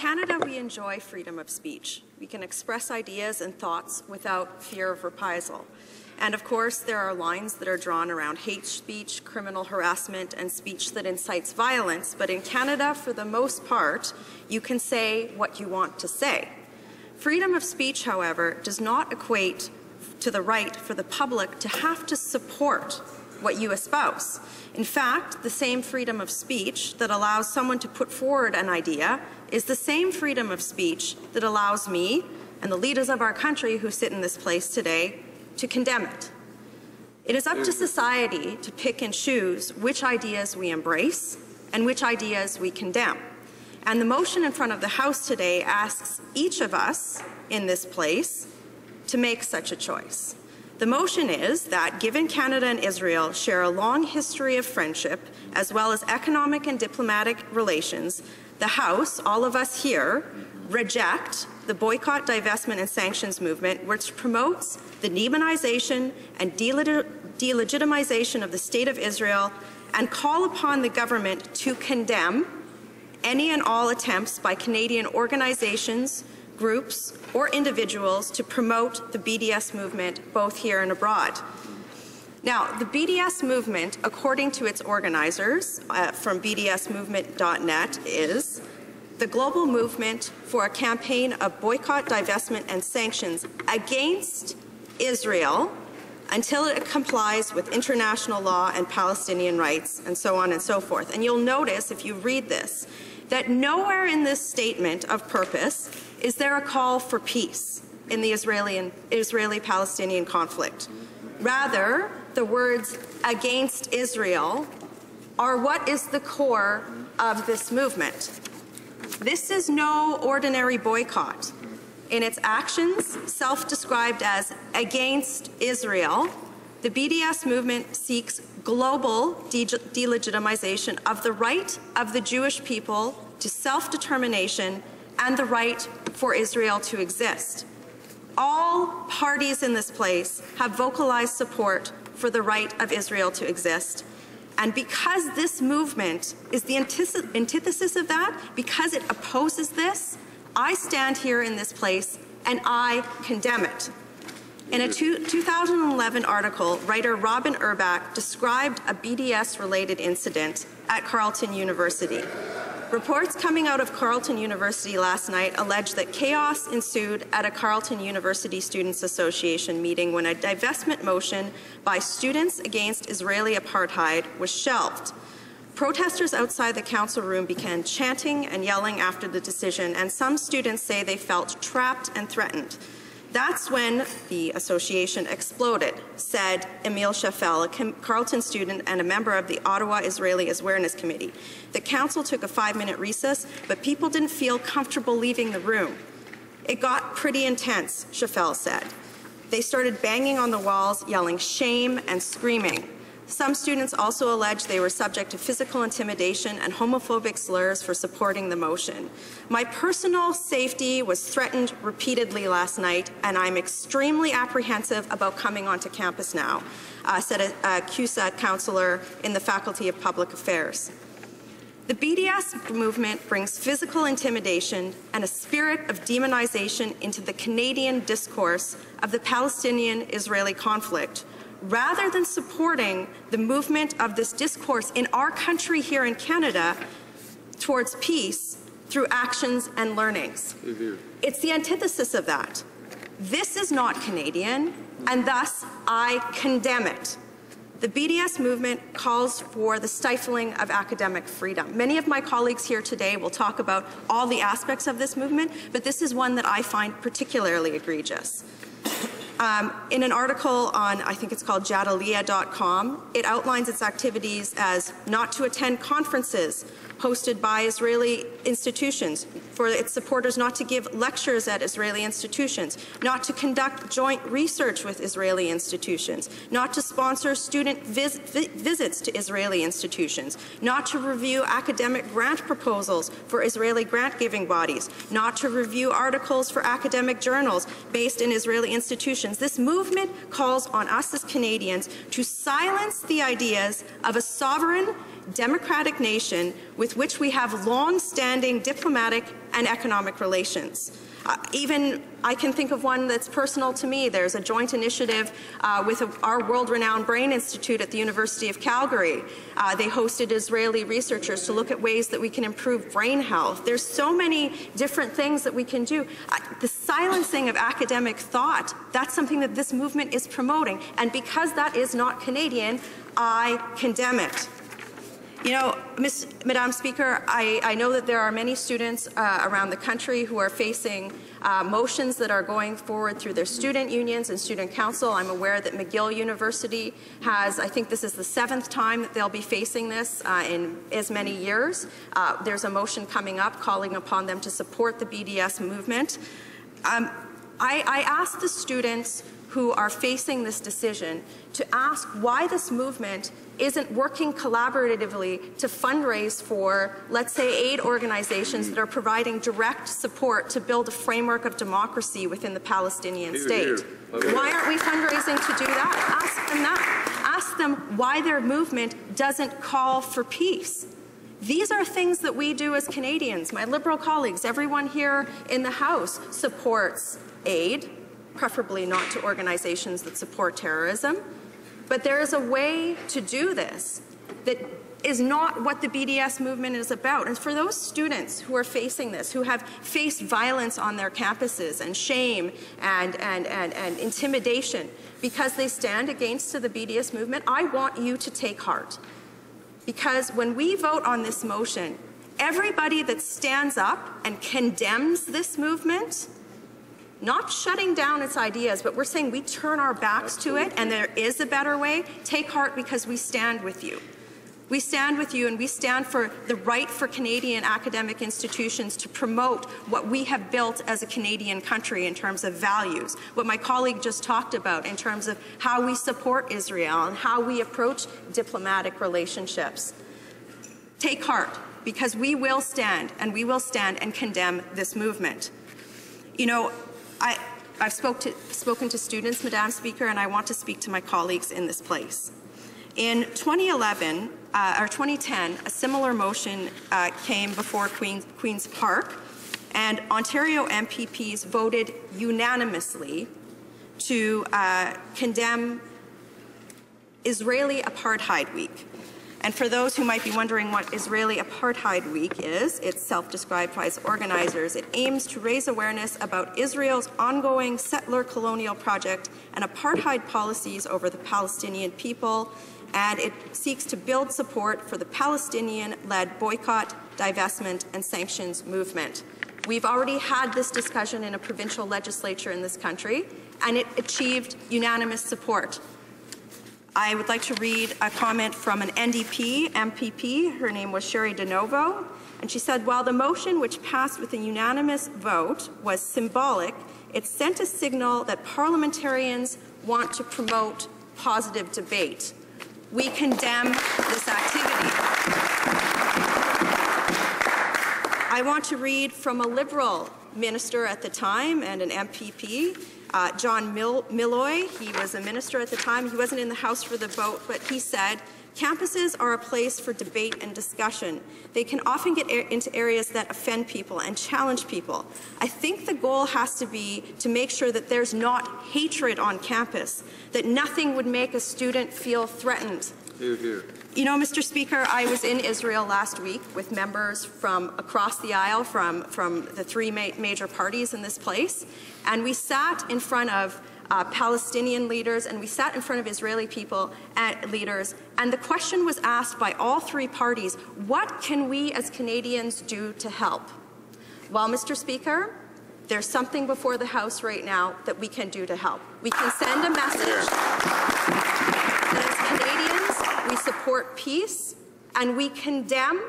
Canada, we enjoy freedom of speech. We can express ideas and thoughts without fear of reprisal. And of course, there are lines that are drawn around hate speech, criminal harassment, and speech that incites violence. But in Canada, for the most part, you can say what you want to say. Freedom of speech, however, does not equate to the right for the public to have to support what you espouse. In fact, the same freedom of speech that allows someone to put forward an idea is the same freedom of speech that allows me and the leaders of our country who sit in this place today to condemn it. It is up to society to pick and choose which ideas we embrace and which ideas we condemn. And the motion in front of the House today asks each of us in this place to make such a choice. The motion is that, given Canada and Israel share a long history of friendship, as well as economic and diplomatic relations, the House, all of us here, reject the boycott, divestment, and sanctions movement, which promotes the demonization and delegitimization of the State of Israel, and call upon the government to condemn any and all attempts by Canadian organizations, groups, or individuals to promote the BDS movement both here and abroad. Now, the BDS movement, according to its organizers from bdsmovement.net, is the global movement for a campaign of boycott, divestment, and sanctions against Israel until it complies with international law and Palestinian rights, and so on and so forth. And you'll notice, if you read this, that nowhere in this statement of purpose is there a call for peace in the Israeli-Palestinian conflict. Rather, the words against Israel are what is the core of this movement. This is no ordinary boycott. In its actions, self-described as against Israel, the BDS movement seeks global delegitimization of the right of the Jewish people to self-determination and the right for Israel to exist. All parties in this place have vocalized support for the right of Israel to exist. And because this movement is the antithesis of that, because it opposes this, I stand here in this place and I condemn it. In a 2011 article, writer Robin Urbach described a BDS-related incident at Carleton University. Reports coming out of Carleton University last night allege that chaos ensued at a Carleton University Students Association meeting when a divestment motion by students against Israeli apartheid was shelved. Protesters outside the council room began chanting and yelling after the decision, and some students say they felt trapped and threatened. That's when the association exploded, said Emil Scheffel, a Carleton student and a member of the Ottawa Israeli Awareness Committee. The council took a 5-minute recess, but people didn't feel comfortable leaving the room. It got pretty intense, Scheffel said. They started banging on the walls, yelling shame and screaming. Some students also alleged they were subject to physical intimidation and homophobic slurs for supporting the motion. My personal safety was threatened repeatedly last night, and I'm extremely apprehensive about coming onto campus now, said a CUSA counselor in the Faculty of Public Affairs. The BDS movement brings physical intimidation and a spirit of demonization into the Canadian discourse of the Palestinian-Israeli conflict, rather than supporting the movement of this discourse in our country here in Canada towards peace through actions and learnings. It's the antithesis of that. This is not Canadian, and thus I condemn it. The BDS movement calls for the stifling of academic freedom. Many of my colleagues here today will talk about all the aspects of this movement, but this is one that I find particularly egregious. In an article on, I think it's called jadalia.com, it outlines its activities as not to attend conferences hosted by Israeli institutions, for its supporters not to give lectures at Israeli institutions, not to conduct joint research with Israeli institutions, not to sponsor student visits to Israeli institutions, not to review academic grant proposals for Israeli grant-giving bodies, not to review articles for academic journals based in Israeli institutions. This movement calls on us as Canadians to silence the ideas of a sovereign, democratic nation with which we have long-standing diplomatic and economic relations. Even I can think of one that's personal to me. There's a joint initiative with our world-renowned Brain Institute at the University of Calgary. They hosted Israeli researchers to look at ways that we can improve brain health. There's so many different things that we can do. The silencing of academic thought, that's something that this movement is promoting. And because that is not Canadian, I condemn it. You know, Madam Speaker, I know that there are many students around the country who are facing motions that are going forward through their student unions and student council. I'm aware that McGill University has, I think this is the 7th time that they'll be facing this in as many years. There's a motion coming up calling upon them to support the BDS movement. I asked the students who are facing this decision to ask why this movement isn't working collaboratively to fundraise for, let's say, aid organizations that are providing direct support to build a framework of democracy within the Palestinian state. Why aren't we fundraising to do that? Ask them that. Ask them why their movement doesn't call for peace. These are things that we do as Canadians. My Liberal colleagues, everyone here in the House supports aid, preferably not to organizations that support terrorism. But there is a way to do this that is not what the BDS movement is about. And for those students who are facing this, who have faced violence on their campuses and shame and intimidation because they stand against the BDS movement, I want you to take heart. Because when we vote on this motion, everybody that stands up and condemns this movement, not shutting down its ideas, but we're saying we turn our backs to it and there is a better way, take heart because we stand with you. We stand with you and we stand for the right for Canadian academic institutions to promote what we have built as a Canadian country in terms of values, what my colleague just talked about in terms of how we support Israel and how we approach diplomatic relationships. Take heart because we will stand and condemn this movement. You know, I've spoken to students, Madam Speaker, and I want to speak to my colleagues in this place. In 2010, a similar motion came before Queen's Park, and Ontario MPPs voted unanimously to condemn Israeli Apartheid Week. And for those who might be wondering what Israeli Apartheid Week is, it's self-described by its organizers. It aims to raise awareness about Israel's ongoing settler colonial project and apartheid policies over the Palestinian people, and it seeks to build support for the Palestinian-led boycott, divestment, and sanctions movement. We've already had this discussion in a provincial legislature in this country, and it achieved unanimous support. I would like to read a comment from an NDP MPP. Her name was Sherry DeNovo, and she said, while the motion, which passed with a unanimous vote, was symbolic, it sent a signal that parliamentarians want to promote positive debate. We condemn this activity. I want to read from a Liberal minister at the time and an MPP, John Milloy. He was a minister at the time. He wasn't in the House for the vote, but he said, campuses are a place for debate and discussion. They can often get into areas that offend people and challenge people. I think the goal has to be to make sure that there's not hatred on campus, that nothing would make a student feel threatened. Hear, hear. You know, Mr. Speaker, I was in Israel last week with members from across the aisle from the three major parties in this place, and we sat in front of Palestinian leaders and we sat in front of Israeli leaders, and the question was asked by all three parties, what can we as Canadians do to help? Well, Mr. Speaker, there's something before the House right now that we can do to help. We can send a message that as Canadians, we support peace, and we condemn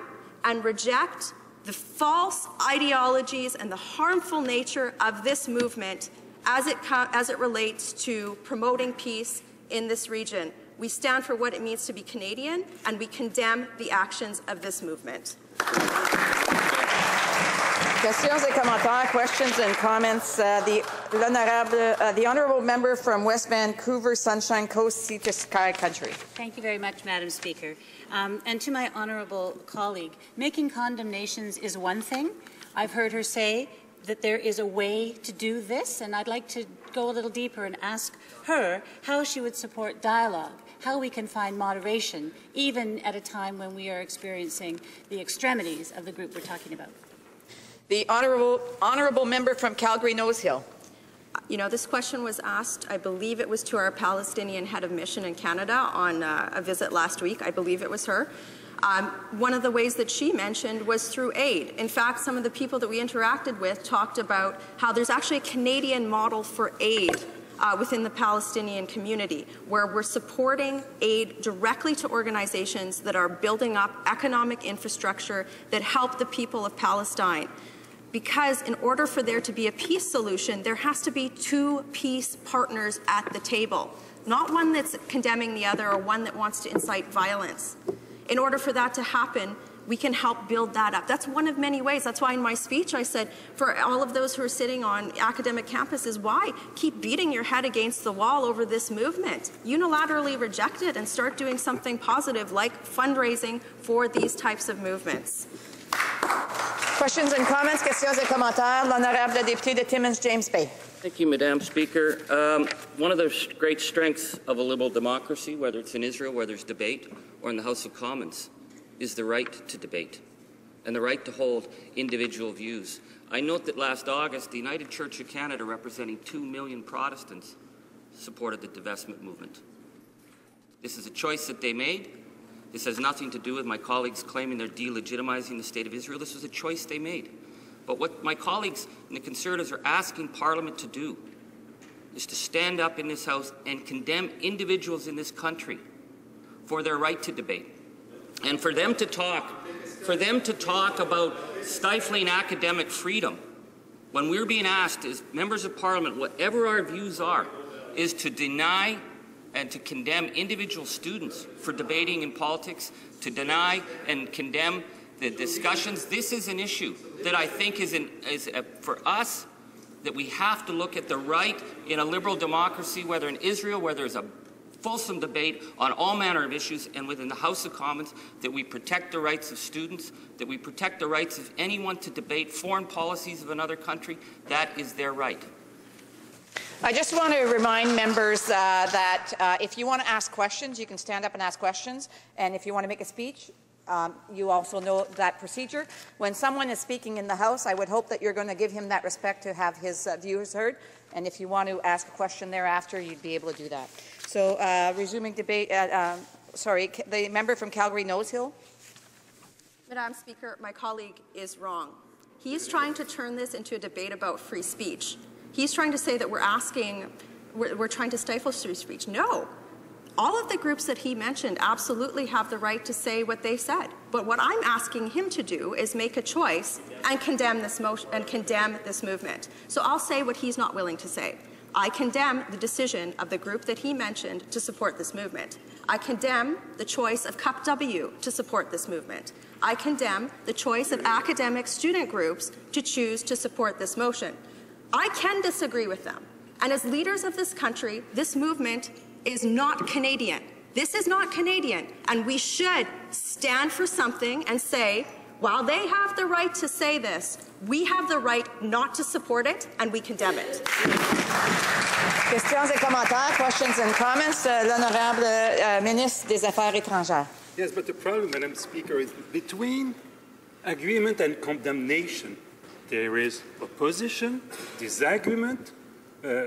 and reject the false ideologies and the harmful nature of this movement as it relates to promoting peace in this region. We stand for what it means to be Canadian, and we condemn the actions of this movement. Questions et commentaires, questions and comments. The honourable member from West Vancouver, Sunshine Coast, Sea to Sky Country. Thank you very much, Madam Speaker. And to my honourable colleague, making condemnations is one thing, I've heard her say that there is a way to do this, and I'd like to go a little deeper and ask her how she would support dialogue, how we can find moderation, even at a time when we are experiencing the extremities of the group we're talking about. The honourable member from Calgary-Nose Hill. You know, this question was asked, I believe it was to our Palestinian head of mission in Canada on a visit last week. I believe it was her. One of the ways that she mentioned was through aid. In fact, some of the people that we interacted with talked about how there's actually a Canadian model for aid within the Palestinian community, where we're supporting aid directly to organizations that are building up economic infrastructure that help the people of Palestine. Because in order for there to be a peace solution, there has to be two peace partners at the table, not one that's condemning the other or one that wants to incite violence. In order for that to happen, we can help build that up. That's one of many ways. That's why in my speech I said, for all of those who are sitting on academic campuses, why keep beating your head against the wall over this movement? Unilaterally reject it and start doing something positive like fundraising for these types of movements. Questions and comments, questions et commentaires. L'honorable député de Timmins, James Bay. Thank you, Madam Speaker. One of the great strengths of a liberal democracy, whether it's in Israel, where there's debate, or in the House of Commons, is the right to debate and the right to hold individual views. I note that last August, the United Church of Canada, representing 2 million Protestants, supported the divestment movement. This is a choice that they made. This has nothing to do with my colleagues claiming they're delegitimizing the State of Israel. This was a choice they made. But what my colleagues and the Conservatives are asking Parliament to do is to stand up in this House and condemn individuals in this country for their right to debate. And for them to talk about stifling academic freedom when we're being asked as members of Parliament, whatever our views are, is to deny and to condemn individual students for debating in politics, to deny and condemn the discussions. This is an issue that I think is for us, that we have to look at the right in a liberal democracy, whether in Israel, where there's a fulsome debate on all manner of issues, and within the House of Commons, that we protect the rights of students, that we protect the rights of anyone to debate foreign policies of another country. That is their right. I just want to remind members that if you want to ask questions, you can stand up and ask questions. And if you want to make a speech, you also know that procedure. When someone is speaking in the House, I would hope that you're going to give him that respect to have his views heard. And if you want to ask a question thereafter, you'd be able to do that. So resuming debate, the member from Calgary-Nose Hill. Madam Speaker, my colleague is wrong. He is trying to turn this into a debate about free speech. He's trying to say that we're trying to stifle free speech. No. All of the groups that he mentioned absolutely have the right to say what they said. But what I'm asking him to do is make a choice and condemn this motion and condemn this movement. So I'll say what he's not willing to say. I condemn the decision of the group that he mentioned to support this movement. I condemn the choice of Cup W to support this movement. I condemn the choice of academic student groups to choose to support this motion. I can disagree with them. And as leaders of this country, this movement is not Canadian. This is not Canadian. And we should stand for something and say, while they have the right to say this, we have the right not to support it, and we condemn it. Questions et commentaires, questions and comments. L'honorable ministre des Affaires étrangères. Yes, but the problem, Madam Speaker, is between agreement and condemnation, there is opposition, disagreement,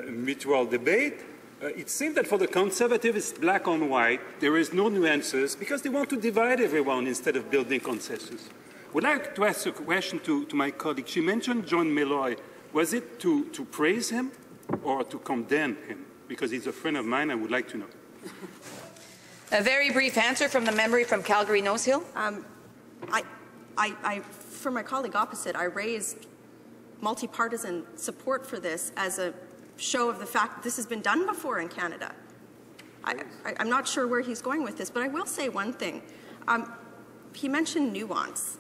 mutual debate. It seems that for the Conservatives, it's black on white. There is no nuances because they want to divide everyone instead of building consensus. I would like to ask a question to my colleague. She mentioned John Malloy. Was it to praise him or to condemn him? Because he's a friend of mine, I would like to know. A very brief answer from the member from Calgary-Nose Hill. For my colleague opposite, I raised multi-partisan support for this as a show of the fact that this has been done before in Canada. I'm not sure where he's going with this, but I will say one thing. He mentioned nuance.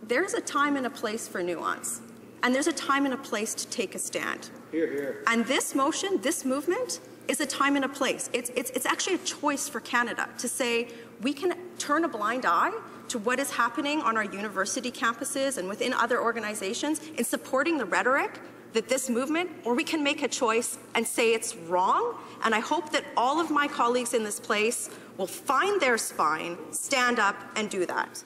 There's a time and a place for nuance, and there's a time and a place to take a stand. Hear, hear. And this motion, this movement, is a time and a place. It's actually a choice for Canada to say we can turn a blind eye to what is happening on our university campuses and within other organizations in supporting the rhetoric that this movement, or we can make a choice and say it's wrong. And I hope that all of my colleagues in this place will find their spine, stand up, and do that.